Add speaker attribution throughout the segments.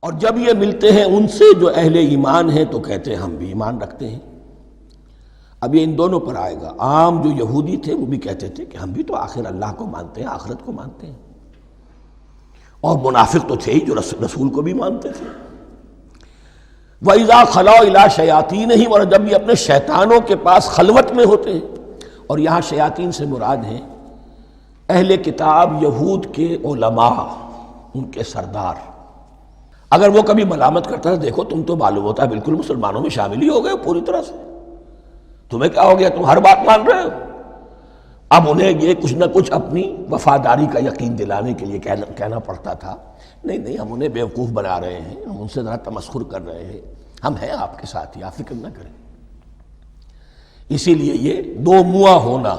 Speaker 1: اور جب یہ ملتے ہیں ان سے جو اہل ایمان ہیں تو کہتے ہیں ہم بھی ایمان رکھتے ہیں۔ اب یہ ان دونوں پر آئے گا۔ عام جو یہودی تھے وہ بھی کہتے تھے کہ ہم بھی تو آخر اللہ کو مانتے ہیں، آخرت کو مانتے ہیں، اور منافق تو تھے ہی جو رسول کو بھی مانتے تھے۔ وَإِذَا خَلَوْا إِلَىٰ شَيَاطِينِهِمْ، اور جب یہ اپنے شیطانوں کے پاس خلوت میں ہوتے ہیں، اور یہاں شیاطین سے مراد ہیں اہل کتاب یہود کے علماء، ان کے سردار۔ اگر وہ کبھی ملامت کرتا ہے دیکھو تم تو معلوم ہوتا ہے بالکل مسلمانوں میں شامل ہی ہو گئے پوری طرح سے، تمہیں کیا ہو گیا، تم ہر بات مان رہے ہو۔ اب انہیں یہ کچھ نہ کچھ اپنی وفاداری کا یقین دلانے کے لیے کہنا پڑتا تھا، نہیں ہم انہیں بیوقوف بنا رہے ہیں، ہم ان سے ذرا تمسخر کر رہے ہیں، ہم ہیں آپ کے ساتھ ہی، آپ فکر نہ کریں۔ اسی لیے یہ دو منہ ہونا،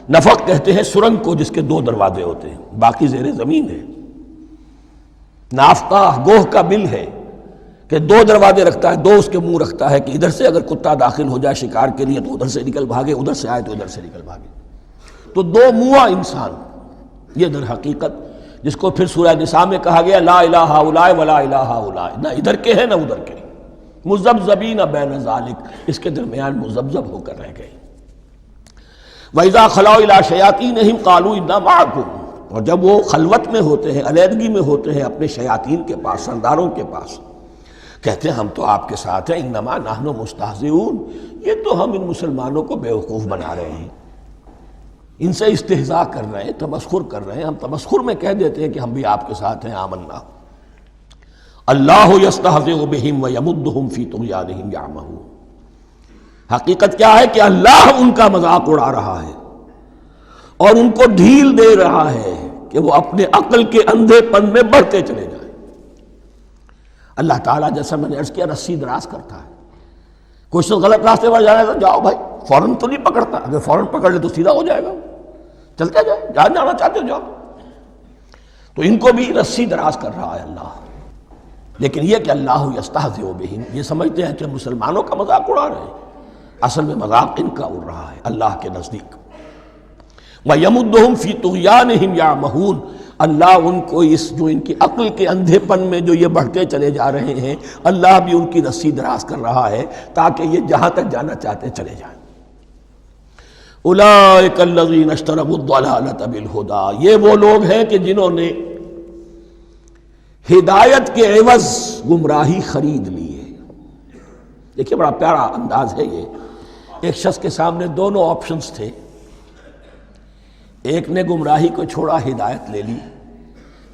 Speaker 1: نفق کہتے ہیں سرنگ کو جس کے دو دروازے ہوتے ہیں، باقی زیر زمین ہے۔ نافقہ گوہ کا بل ہے کہ دو دروازے رکھتا ہے، دو اس کے منہ رکھتا ہے کہ ادھر سے اگر کتا داخل ہو جائے شکار کے لیے تو ادھر سے نکل بھاگے، ادھر سے آئے تو ادھر سے نکل بھاگے۔ تو دو منہ انسان، یہ در حقیقت جس کو پھر سورہ نساء میں کہا گیا لا الہ الا ولا الہ الا، نہ ادھر کے ہیں نہ ادھر کے، مذبذبین بین ذالک، اس کے درمیان مذبذب ہو کر رہ گئے۔ وَإِذَا خَلَوْا إِلَىٰ شَيَاطِينِهِمْ قَالُوا إِنَّا مَعَكُمْ، اور جب وہ خلوت میں ہوتے ہیں، علیحدگی میں ہوتے ہیں اپنے شیاطین کے پاس، سرداروں کے پاس، کہتے ہیں ہم تو آپ کے ساتھ ہیں، انما نحن مستہزئون، یہ تو ہم ان مسلمانوں کو بیوقوف بنا رہے ہیں، ان سے استہزاء کر رہے ہیں، تمسخر کر رہے ہیں۔ ہم تمسخر میں کہہ دیتے ہیں کہ ہم بھی آپ کے ساتھ ہیں، آمنا۔ اللہ یستہزئ بہم ویمدہم فی طغیانہم یعمہون، حقیقت کیا ہے کہ اللہ ان کا مذاق اڑا رہا ہے اور ان کو ڈھیل دے رہا ہے کہ وہ اپنے عقل کے اندھے پن میں بڑھتے چلے جائیں۔ اللہ تعالیٰ جیسا میں نے عرض کیا رسی دراز کرتا ہے، کوئی شخص غلط راستے پر جانا ہے تو جاؤ بھائی، فوراً تو نہیں پکڑتا، اگر فوراً پکڑ لے تو سیدھا ہو جائے گا، چلتے جائے، جہاں جانا چاہتے ہو جاؤ۔ تو ان کو بھی رسی دراز کر رہا ہے اللہ، لیکن یہ کہ اللہ یستہزئ بہم، یہ سمجھتے ہیں کہ مسلمانوں کا مذاق اڑا رہے ہیں، اصل میں مذاق ان کا اڑ رہا ہے اللہ کے نزدیک۔ وَيَمُدُّهُمْ فِي طُغْيَانِهِمْ يَعْمَهُونَ، اللہ ان کو اس جو ان کی عقل کے اندھے پن میں جو یہ بڑھتے چلے جا رہے ہیں، اللہ بھی ان کی رسی دراز کر رہا ہے تاکہ یہ جہاں تک جانا چاہتے چلے جائیں۔ اولئک الذین اشتروا الضلالۃ بالہدی، یہ وہ لوگ ہیں کہ جنہوں نے ہدایت کے عوض گمراہی خرید لی ہے۔ دیکھیے بڑا پیارا انداز ہے یہ، ایک شخص کے سامنے دونوں آپشنز تھے، ایک نے گمراہی کو چھوڑا، ہدایت لے لی،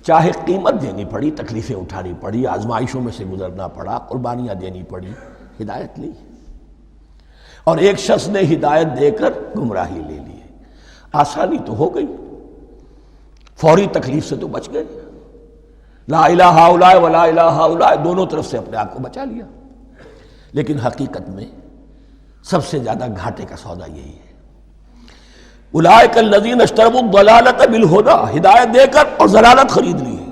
Speaker 1: چاہے قیمت دینی پڑی، تکلیفیں اٹھانی پڑی، آزمائشوں میں سے گزرنا پڑا، قربانیاں دینی پڑی، ہدایت لی، اور ایک شخص نے ہدایت دے کر گمراہی لے لی۔ آسانی تو ہو گئی، فوری تکلیف سے تو بچ گئے، لا الہ الا ولا الہ الا، دونوں طرف سے اپنے آپ کو بچا لیا، لیکن حقیقت میں سب سے زیادہ گھاٹے کا سودا یہی ہے۔ اولئک الذین اشتروا الضلالۃ بالہدی، ہدایت دے کر اور ضلالت خرید لی ہے،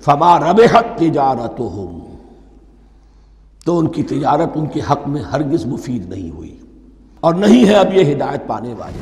Speaker 1: فما ربحت تجارتہم، تو ان کی تجارت ان کے حق میں ہرگز مفید نہیں ہوئی، اور نہیں ہے اب یہ ہدایت پانے والے۔